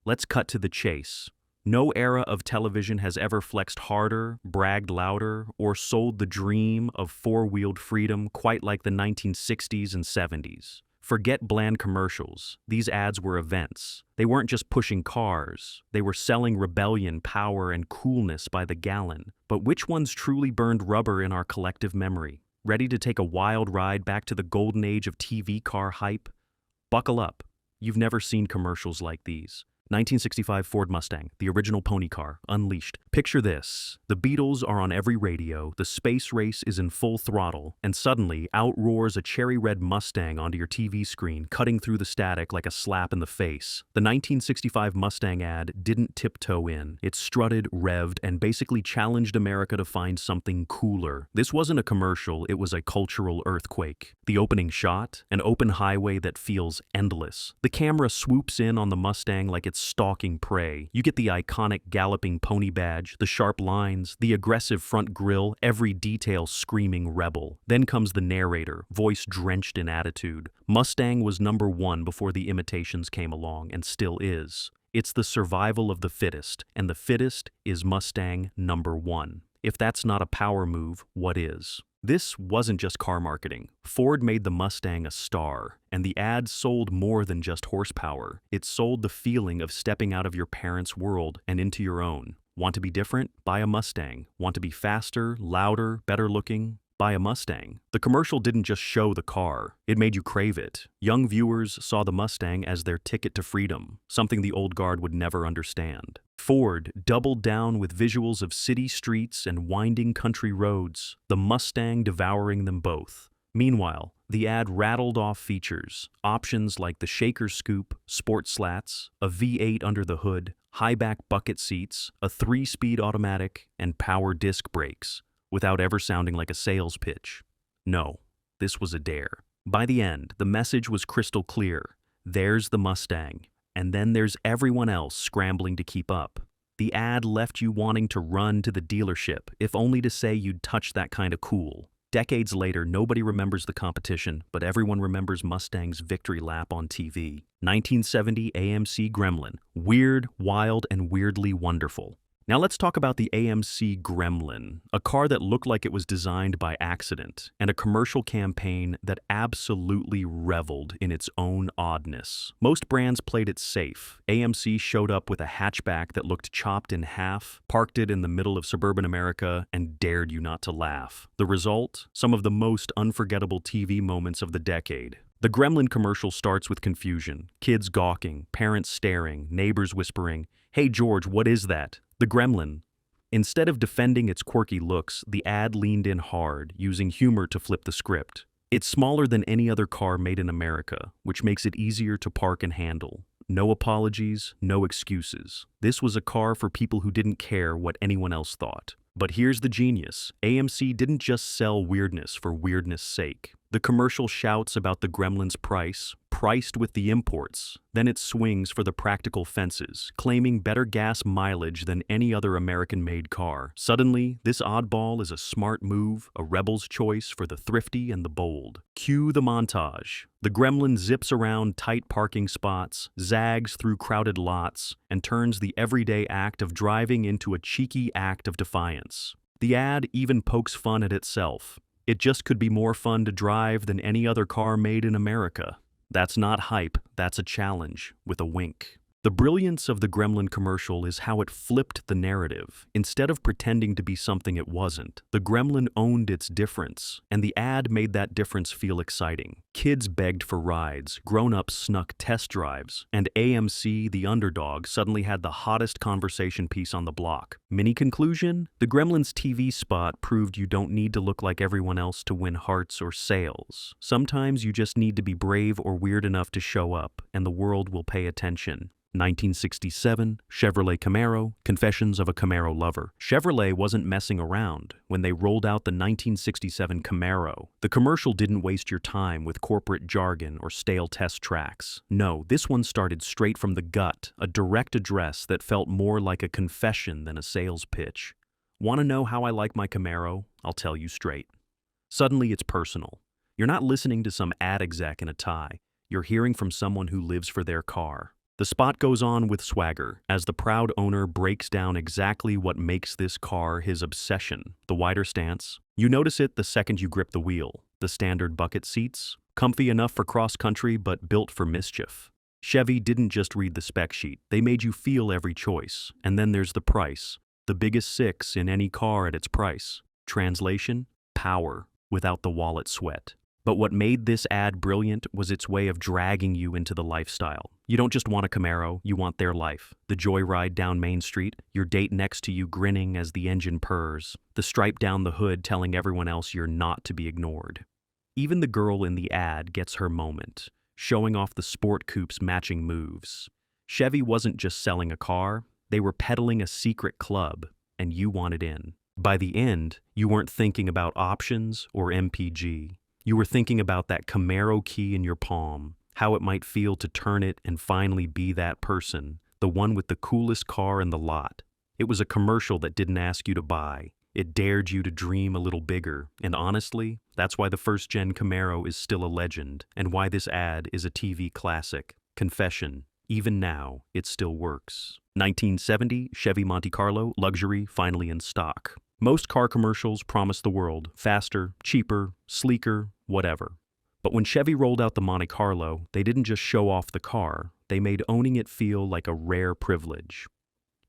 Let's cut to the chase. No era of television has ever flexed harder, bragged louder, or sold the dream of four-wheeled freedom quite like the 1960s and 70s. Forget bland commercials. These ads were events. They weren't just pushing cars. They were selling rebellion, power, and coolness by the gallon. But which ones truly burned rubber in our collective memory? Ready to take a wild ride back to the golden age of TV car hype? Buckle up. You've never seen commercials like these. 1965 Ford Mustang, the original pony car, unleashed. Picture this. The Beatles are on every radio, the space race is in full throttle, and suddenly out roars a cherry red Mustang onto your TV screen, cutting through the static like a slap in the face. The 1965 Mustang ad didn't tiptoe in. It strutted, revved, and basically challenged America to find something cooler. This wasn't a commercial, it was a cultural earthquake. The opening shot, an open highway that feels endless. The camera swoops in on the Mustang like it's stalking prey. You get the iconic galloping pony badge, the sharp lines, the aggressive front grille, every detail screaming rebel. Then comes the narrator, voice drenched in attitude. Mustang was number one before the imitations came along, and still is. It's the survival of the fittest, and the fittest is Mustang number one. If that's not a power move, what is? This wasn't just car marketing. Ford made the Mustang a star, and the ad sold more than just horsepower. It sold the feeling of stepping out of your parents' world and into your own. Want to be different? Buy a Mustang. Want to be faster, louder, better looking? Buy a Mustang. The commercial didn't just show the car, it made you crave it. Young viewers saw the Mustang as their ticket to freedom, something the old guard would never understand. Ford doubled down with visuals of city streets and winding country roads, the Mustang devouring them both. Meanwhile, the ad rattled off features, options like the shaker scoop, sport slats, a V8 under the hood, high-back bucket seats, a 3-speed automatic, and power disc brakes, without ever sounding like a sales pitch. No, this was a dare. By the end, the message was crystal clear. There's the Mustang, and then there's everyone else scrambling to keep up. The ad left you wanting to run to the dealership, if only to say you'd touch that kind of cool. Decades later, nobody remembers the competition, but everyone remembers Mustang's victory lap on TV. 1970 AMC Gremlin. Weird, wild, and weirdly wonderful. Now let's talk about the AMC Gremlin, a car that looked like it was designed by accident, and a commercial campaign that absolutely reveled in its own oddness. Most brands played it safe. AMC showed up with a hatchback that looked chopped in half, parked it in the middle of suburban America, and dared you not to laugh. The result? Some of the most unforgettable TV moments of the decade. The Gremlin commercial starts with confusion, kids gawking, parents staring, neighbors whispering, "Hey George, what is that?" The Gremlin. Instead of defending its quirky looks, the ad leaned in hard, using humor to flip the script. It's smaller than any other car made in America, which makes it easier to park and handle. No apologies, no excuses. This was a car for people who didn't care what anyone else thought. But here's the genius. AMC didn't just sell weirdness for weirdness' sake. The commercial shouts about the Gremlin's price, priced with the imports. Then it swings for the practical fences, claiming better gas mileage than any other American-made car. Suddenly, this oddball is a smart move, a rebel's choice for the thrifty and the bold. Cue the montage. The Gremlin zips around tight parking spots, zags through crowded lots, and turns the everyday act of driving into a cheeky act of defiance. The ad even pokes fun at itself. It just could be more fun to drive than any other car made in America. That's not hype, that's a challenge, with a wink. The brilliance of the Gremlin commercial is how it flipped the narrative. Instead of pretending to be something it wasn't, the Gremlin owned its difference, and the ad made that difference feel exciting. Kids begged for rides, grown-ups snuck test drives, and AMC, the underdog, suddenly had the hottest conversation piece on the block. Mini conclusion? The Gremlin's TV spot proved you don't need to look like everyone else to win hearts or sales. Sometimes you just need to be brave or weird enough to show up, and the world will pay attention. 1967, Chevrolet Camaro, Confessions of a Camaro Lover. Chevrolet wasn't messing around when they rolled out the 1967 Camaro. The commercial didn't waste your time with corporate jargon or stale test tracks. No, this one started straight from the gut, a direct address that felt more like a confession than a sales pitch. Want to know how I like my Camaro? I'll tell you straight. Suddenly it's personal. You're not listening to some ad exec in a tie. You're hearing from someone who lives for their car. The spot goes on with swagger as the proud owner breaks down exactly what makes this car his obsession. The wider stance. You notice it the second you grip the wheel. The standard bucket seats. Comfy enough for cross-country but built for mischief. Chevy didn't just read the spec sheet, they made you feel every choice. And then there's the price. The biggest six in any car at its price. Translation? Power, without the wallet sweat. But what made this ad brilliant was its way of dragging you into the lifestyle. You don't just want a Camaro, you want their life. The joyride down Main Street, your date next to you grinning as the engine purrs, the stripe down the hood telling everyone else you're not to be ignored. Even the girl in the ad gets her moment, showing off the sport coupe's matching moves. Chevy wasn't just selling a car, they were peddling a secret club, and you wanted in. By the end, you weren't thinking about options or MPG. You were thinking about that Camaro key in your palm, how it might feel to turn it and finally be that person, the one with the coolest car in the lot. It was a commercial that didn't ask you to buy. It dared you to dream a little bigger, and honestly, that's why the first-gen Camaro is still a legend, and why this ad is a TV classic. Confession, even now, it still works. 1970 Chevy Monte Carlo, luxury, finally in stock. Most car commercials promise the world, faster, cheaper, sleeker, whatever. But when Chevy rolled out the Monte Carlo, they didn't just show off the car, they made owning it feel like a rare privilege.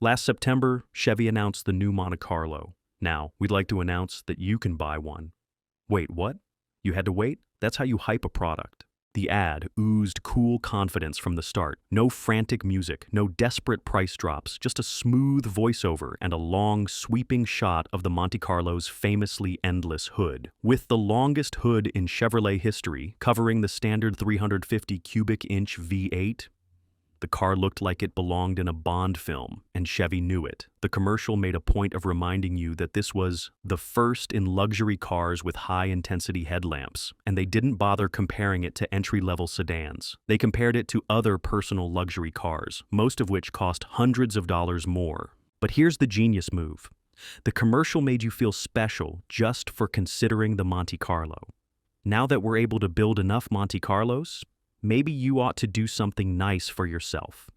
Last September, Chevy announced the new Monte Carlo. Now, we'd like to announce that you can buy one. Wait, what? You had to wait? That's how you hype a product. The ad oozed cool confidence from the start. No frantic music, no desperate price drops, just a smooth voiceover and a long, sweeping shot of the Monte Carlo's famously endless hood. With the longest hood in Chevrolet history, covering the standard 350 cubic inch V8, the car looked like it belonged in a Bond film, and Chevy knew it. The commercial made a point of reminding you that this was the first in luxury cars with high-intensity headlamps, and they didn't bother comparing it to entry-level sedans. They compared it to other personal luxury cars, most of which cost hundreds of dollars more. But here's the genius move. The commercial made you feel special just for considering the Monte Carlo. Now that we're able to build enough Monte Carlos, maybe you ought to do something nice for yourself.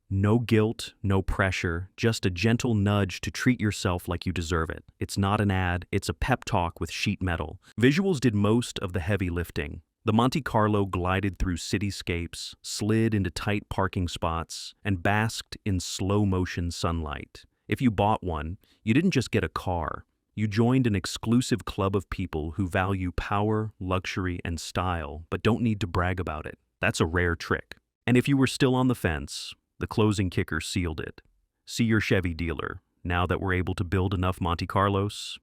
No guilt, no pressure, just a gentle nudge to treat yourself like you deserve it. It's not an ad, it's a pep talk with sheet metal. Visuals did most of the heavy lifting. The Monte Carlo glided through cityscapes, slid into tight parking spots, and basked in slow-motion sunlight. If you bought one, you didn't just get a car. You joined an exclusive club of people who value power, luxury, and style, but don't need to brag about it. That's a rare trick. And if you were still on the fence, the closing kicker sealed it. See your Chevy dealer, now that we're able to build enough Monte Carlos.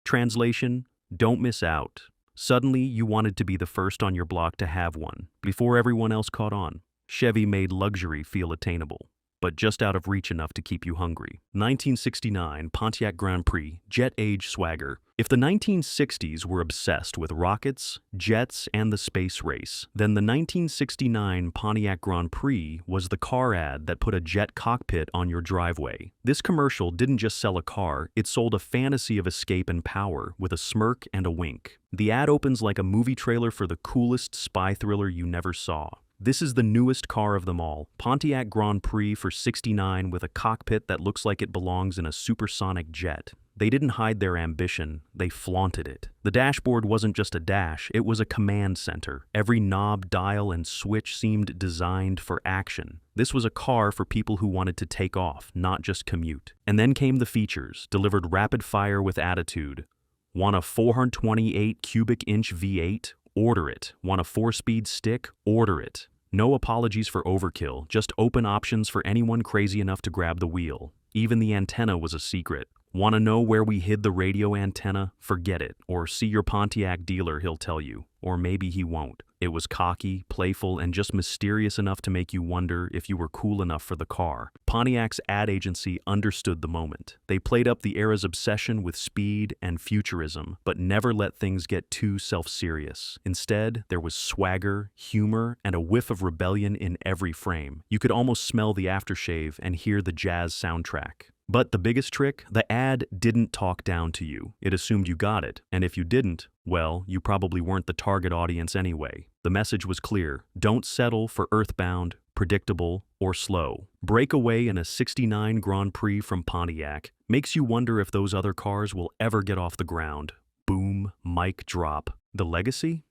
Translation, don't miss out. Suddenly, you wanted to be the first on your block to have one, before everyone else caught on. Chevy made luxury feel attainable, but just out of reach enough to keep you hungry. 1969 Pontiac Grand Prix, jet age swagger. If the 1960s were obsessed with rockets, jets, and the space race, then the 1969 Pontiac Grand Prix was the car ad that put a jet cockpit on your driveway. This commercial didn't just sell a car, it sold a fantasy of escape and power with a smirk and a wink. The ad opens like a movie trailer for the coolest spy thriller you never saw. This is the newest car of them all, Pontiac Grand Prix for '69 with a cockpit that looks like it belongs in a supersonic jet. They didn't hide their ambition, they flaunted it. The dashboard wasn't just a dash, it was a command center. Every knob, dial, and switch seemed designed for action. This was a car for people who wanted to take off, not just commute. And then came the features, delivered rapid fire with attitude. Want a 428 cubic inch V8? Order it. Want a 4-speed stick? Order it. No apologies for overkill, just open options for anyone crazy enough to grab the wheel. Even the antenna was a secret. Want to know where we hid the radio antenna? Forget it. Or see your Pontiac dealer, he'll tell you. Or maybe he won't. It was cocky, playful, and just mysterious enough to make you wonder if you were cool enough for the car. Pontiac's ad agency understood the moment. They played up the era's obsession with speed and futurism, but never let things get too self-serious. Instead, there was swagger, humor, and a whiff of rebellion in every frame. You could almost smell the aftershave and hear the jazz soundtrack. But the biggest trick, the ad didn't talk down to you. It assumed you got it, and if you didn't, well, you probably weren't the target audience anyway. The message was clear. Don't settle for earthbound, predictable, or slow. Breakaway in a '69 Grand Prix from Pontiac makes you wonder if those other cars will ever get off the ground. Boom, mic drop. The legacy?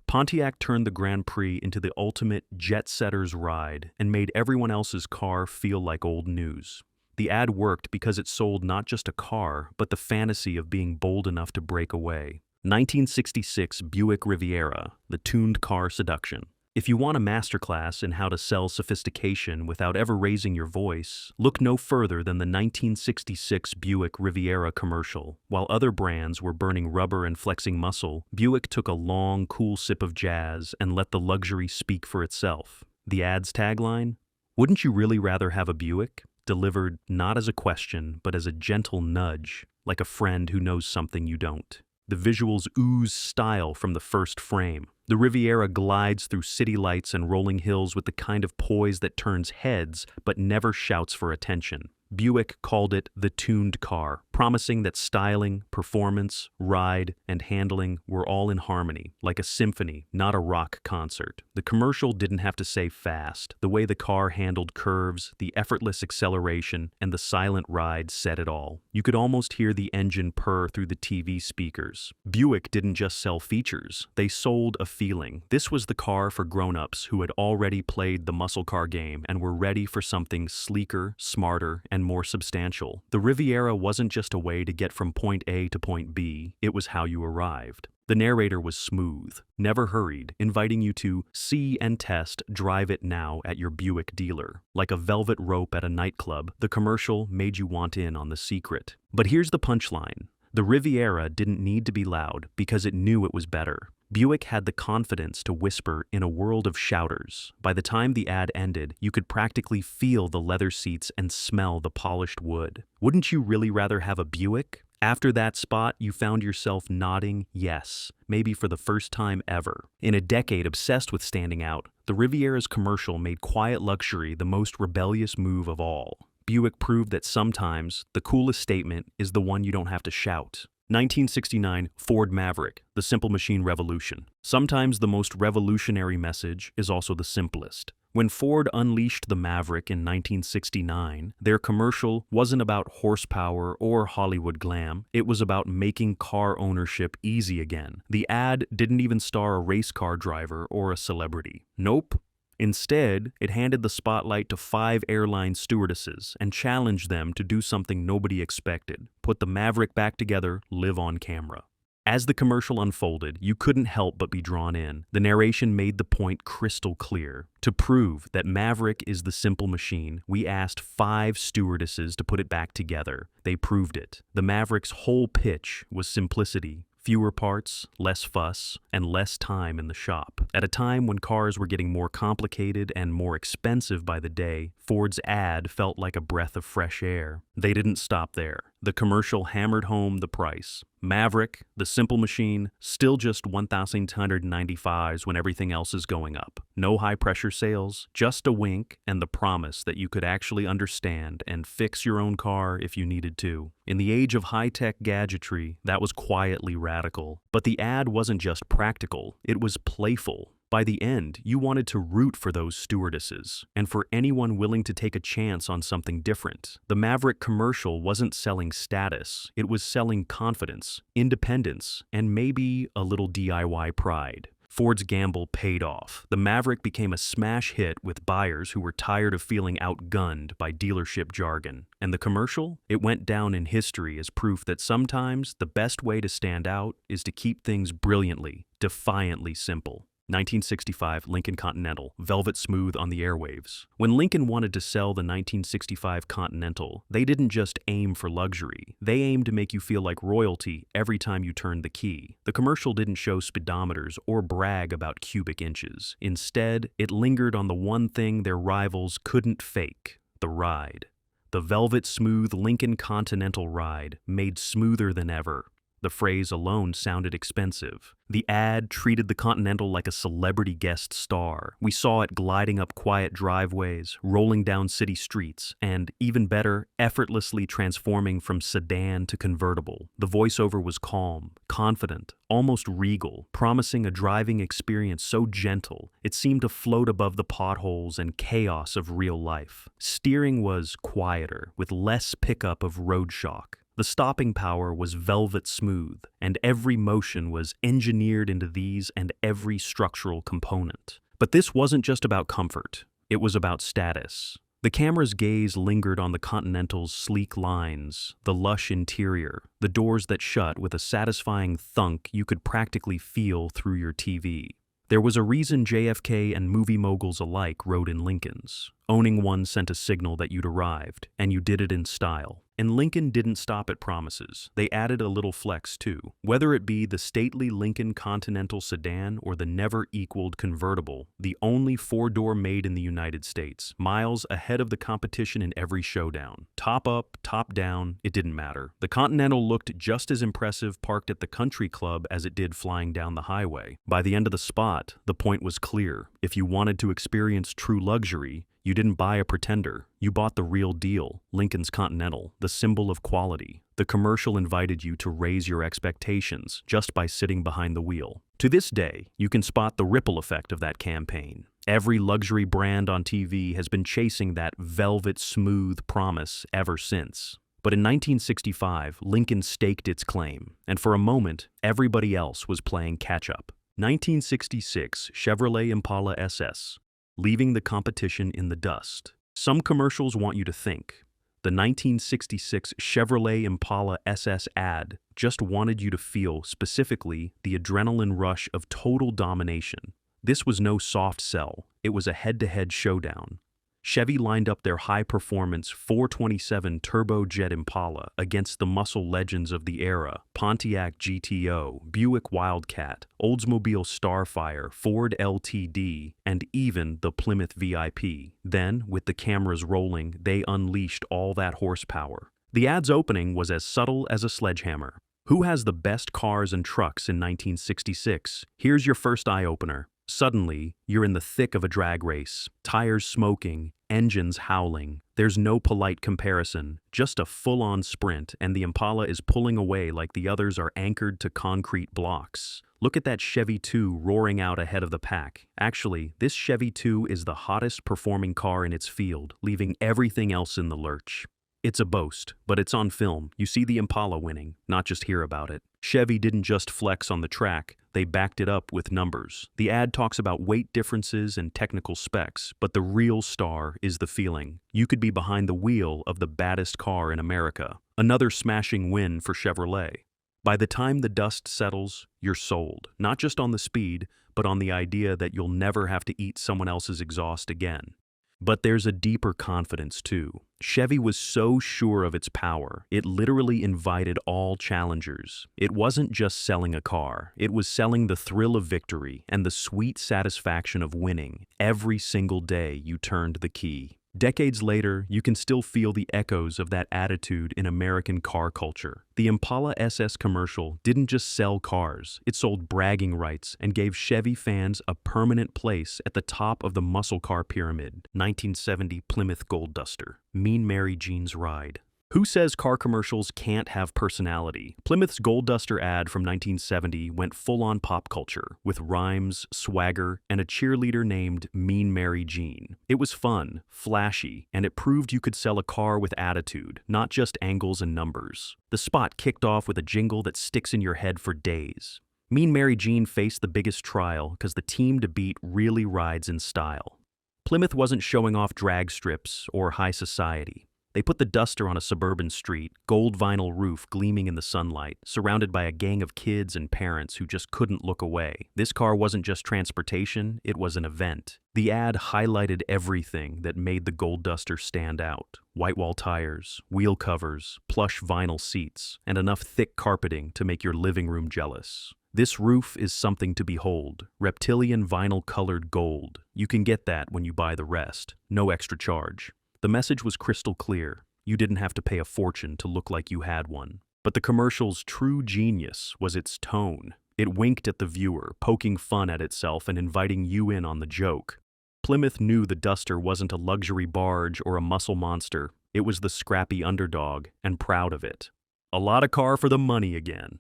Pontiac turned the Grand Prix into the ultimate jet-setter's ride and made everyone else's car feel like old news. The ad worked because it sold not just a car, but the fantasy of being bold enough to break away. 1966 Buick Riviera, the tuned car seduction. If you want a masterclass in how to sell sophistication without ever raising your voice, look no further than the 1966 Buick Riviera commercial. While other brands were burning rubber and flexing muscle, Buick took a long, cool sip of jazz and let the luxury speak for itself. The ad's tagline? Wouldn't you really rather have a Buick? Delivered not as a question, but as a gentle nudge, like a friend who knows something you don't. The visuals ooze style from the first frame. The Riviera glides through city lights and rolling hills with the kind of poise that turns heads but never shouts for attention. Buick called it the tuned car, promising that styling, performance, ride, and handling were all in harmony, like a symphony, not a rock concert. The commercial didn't have to say fast. The way the car handled curves, the effortless acceleration, and the silent ride said it all. You could almost hear the engine purr through the TV speakers. Buick didn't just sell features, they sold a feeling. This was the car for grown-ups who had already played the muscle car game and were ready for something sleeker, smarter, and more substantial. The Riviera wasn't just a way to get from point A to point B, it was how you arrived. The narrator was smooth, never hurried, inviting you to see and test drive it now at your Buick dealer. Like a velvet rope at a nightclub, the commercial made you want in on the secret. But here's the punchline. The Riviera didn't need to be loud because it knew it was better. Buick had the confidence to whisper in a world of shouters. By the time the ad ended, you could practically feel the leather seats and smell the polished wood. Wouldn't you really rather have a Buick? After that spot, you found yourself nodding yes, maybe for the first time ever. In a decade obsessed with standing out, the Riviera's commercial made quiet luxury the most rebellious move of all. Buick proved that sometimes the coolest statement is the one you don't have to shout. 1969 Ford Maverick, the simple machine revolution. Sometimes the most revolutionary message is also the simplest. When Ford unleashed the Maverick in 1969, their commercial wasn't about horsepower or Hollywood glam, it was about making car ownership easy again. The ad didn't even star a race car driver or a celebrity. Nope. Instead, it handed the spotlight to 5 airline stewardesses and challenged them to do something nobody expected: put the Maverick back together, live on camera. As the commercial unfolded, you couldn't help but be drawn in. The narration made the point crystal clear. To prove that Maverick is the simple machine, we asked 5 stewardesses to put it back together. They proved it. The Maverick's whole pitch was simplicity. Fewer parts, less fuss, and less time in the shop. At a time when cars were getting more complicated and more expensive by the day, Ford's ad felt like a breath of fresh air. They didn't stop there. The commercial hammered home the price. Maverick, the simple machine, still just $1,295 when everything else is going up. No high-pressure sales, just a wink and the promise that you could actually understand and fix your own car if you needed to. In the age of high-tech gadgetry, that was quietly radical. But the ad wasn't just practical, it was playful. By the end, you wanted to root for those stewardesses, and for anyone willing to take a chance on something different. The Maverick commercial wasn't selling status, it was selling confidence, independence, and maybe a little DIY pride. Ford's gamble paid off. The Maverick became a smash hit with buyers who were tired of feeling outgunned by dealership jargon. And the commercial? It went down in history as proof that sometimes the best way to stand out is to keep things brilliantly, defiantly simple. 1965 Lincoln Continental, velvet smooth on the airwaves. When Lincoln wanted to sell the 1965 Continental, they didn't just aim for luxury. They aimed to make you feel like royalty every time you turned the key. The commercial didn't show speedometers or brag about cubic inches. Instead, it lingered on the one thing their rivals couldn't fake: the ride. The velvet smooth Lincoln Continental ride, made smoother than ever. The phrase alone sounded expensive. The ad treated the Continental like a celebrity guest star. We saw it gliding up quiet driveways, rolling down city streets, and, even better, effortlessly transforming from sedan to convertible. The voiceover was calm, confident, almost regal, promising a driving experience so gentle it seemed to float above the potholes and chaos of real life. Steering was quieter, with less pickup of road shock. The stopping power was velvet smooth, and every motion was engineered into these and every structural component. But this wasn't just about comfort, it was about status. The camera's gaze lingered on the Continental's sleek lines, the lush interior, the doors that shut with a satisfying thunk you could practically feel through your TV. There was a reason JFK and movie moguls alike rode in Lincolns. Owning one sent a signal that you'd arrived, and you did it in style. And Lincoln didn't stop at promises. They added a little flex too. Whether it be the stately Lincoln Continental sedan or the never-equaled convertible, the only four-door made in the United States, miles ahead of the competition in every showdown. Top up, top down, it didn't matter. The Continental looked just as impressive parked at the country club as it did flying down the highway. By the end of the spot, the point was clear. If you wanted to experience true luxury, you didn't buy a pretender. You bought the real deal, Lincoln's Continental, the symbol of quality. The commercial invited you to raise your expectations just by sitting behind the wheel. To this day, you can spot the ripple effect of that campaign. Every luxury brand on TV has been chasing that velvet smooth promise ever since. But in 1965, Lincoln staked its claim, and for a moment, everybody else was playing catch-up. 1966 Chevrolet Impala SS. Leaving the competition in the dust. Some commercials want you to think. The 1966 Chevrolet Impala SS ad just wanted you to feel, specifically, the adrenaline rush of total domination. This was no soft sell, it was a head-to-head showdown. Chevy lined up their high-performance 427 turbojet Impala against the muscle legends of the era, Pontiac GTO, Buick Wildcat, Oldsmobile Starfire, Ford LTD, and even the Plymouth VIP. Then, with the cameras rolling, they unleashed all that horsepower. The ad's opening was as subtle as a sledgehammer. Who has the best cars and trucks in 1966? Here's your first eye-opener. Suddenly, you're in the thick of a drag race, tires smoking, engines howling. There's no polite comparison, just a full-on sprint, and the Impala is pulling away like the others are anchored to concrete blocks. Look at that Chevy 2 roaring out ahead of the pack. Actually, this Chevy 2 is the hottest performing car in its field, leaving everything else in the lurch. It's a boast, but it's on film. You see the Impala winning, not just hear about it. Chevy didn't just flex on the track, they backed it up with numbers. The ad talks about weight differences and technical specs, but the real star is the feeling. You could be behind the wheel of the baddest car in America. Another smashing win for Chevrolet. By the time the dust settles, you're sold, not just on the speed, but on the idea that you'll never have to eat someone else's exhaust again. But there's a deeper confidence too. Chevy was so sure of its power, it literally invited all challengers. It wasn't just selling a car, it was selling the thrill of victory and the sweet satisfaction of winning every single day you turned the key. Decades later, you can still feel the echoes of that attitude in American car culture. The Impala SS commercial didn't just sell cars, it sold bragging rights and gave Chevy fans a permanent place at the top of the muscle car pyramid. 1970 Plymouth Gold Duster. Mean Mary Jean's Ride. Who says car commercials can't have personality? Plymouth's Gold Duster ad from 1970 went full-on pop culture, with rhymes, swagger, and a cheerleader named Mean Mary Jean. It was fun, flashy, and it proved you could sell a car with attitude, not just angles and numbers. The spot kicked off with a jingle that sticks in your head for days. Mean Mary Jean faced the biggest trial because the team to beat really rides in style. Plymouth wasn't showing off drag strips or high society. They put the Duster on a suburban street, gold vinyl roof gleaming in the sunlight, surrounded by a gang of kids and parents who just couldn't look away. This car wasn't just transportation, it was an event. The ad highlighted everything that made the Gold Duster stand out. White wall tires, wheel covers, plush vinyl seats, and enough thick carpeting to make your living room jealous. This roof is something to behold. Reptilian vinyl-colored gold. You can get that when you buy the rest. No extra charge. The message was crystal clear. You didn't have to pay a fortune to look like you had one. But the commercial's true genius was its tone. It winked at the viewer, poking fun at itself and inviting you in on the joke. Plymouth knew the Duster wasn't a luxury barge or a muscle monster. It was the scrappy underdog, and proud of it. A lot of car for the money again.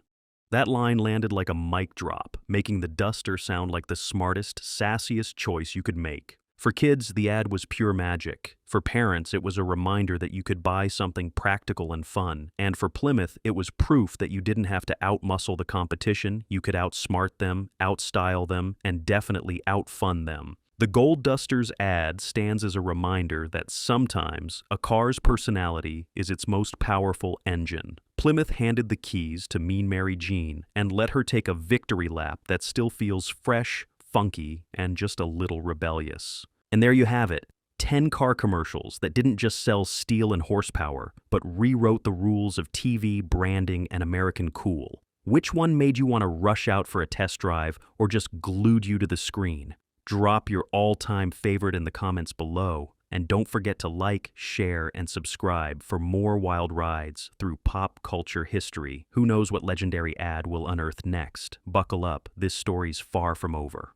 That line landed like a mic drop, making the Duster sound like the smartest, sassiest choice you could make. For kids, the ad was pure magic. For parents, it was a reminder that you could buy something practical and fun. And for Plymouth, it was proof that you didn't have to outmuscle the competition, you could outsmart them, outstyle them, and definitely outfun them. The Gold Duster's ad stands as a reminder that sometimes a car's personality is its most powerful engine. Plymouth handed the keys to Mean Mary Jean and let her take a victory lap that still feels fresh, funky, and just a little rebellious. And there you have it, 10 car commercials that didn't just sell steel and horsepower, but rewrote the rules of TV, branding, and American cool. Which one made you want to rush out for a test drive or just glued you to the screen? Drop your all-time favorite in the comments below, and don't forget to like, share, and subscribe for more wild rides through pop culture history. Who knows what legendary ad we'll unearth next? Buckle up, this story's far from over.